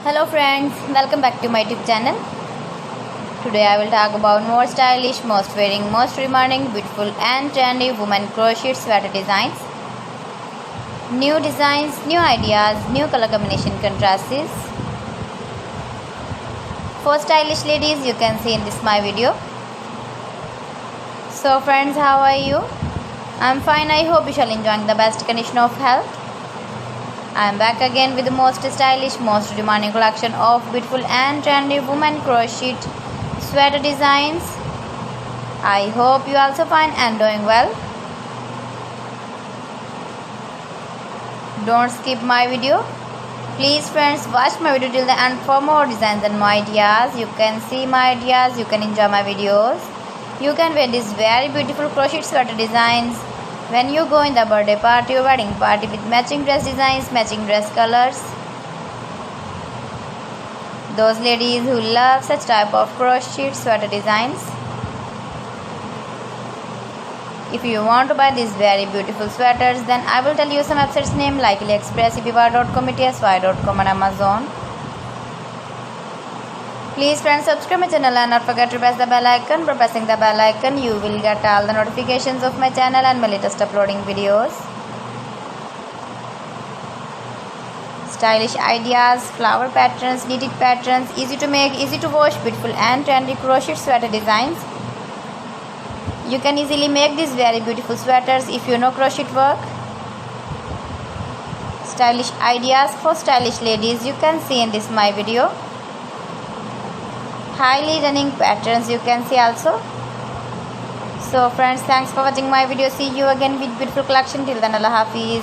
Hello friends, welcome back to my YouTube channel. Today I will talk about more stylish, most wearing, most demanding, beautiful and trendy women crochet sweater designs. New designs, new ideas, new color combination contrasts. For stylish ladies, you can see in this my video. So friends, how are you? I'm fine. I hope you shall enjoy the best condition of health. I am back again with the most stylish, most demanding collection of beautiful and trendy women crochet sweater designs. I hope you also fine and doing well. Don't skip my video. Please friends, watch my video till the end for more designs and more ideas. You can see my ideas, you can enjoy my videos. You can wear these very beautiful crochet sweater designs when you go in the birthday party or wedding party with matching dress designs, matching dress colors. Those ladies who love such type of crochet sweater designs. If you want to buy these very beautiful sweaters, then I will tell you some websites name like AliExpress, eBay.com, etsy.com and Amazon. Please friends, subscribe my channel and not forget to press the bell icon. By pressing the bell icon, you will get all the notifications of my channel and my latest uploading videos. Stylish ideas, flower patterns, knitted patterns, easy to make, easy to wash, beautiful and trendy crochet sweater designs. You can easily make these very beautiful sweaters if you know crochet work. Stylish ideas for stylish ladies, you can see in this my video. Highly running patterns you can see also. So friends, thanks for watching my video. See you again with beautiful collection. Till then, Allah Hafiz.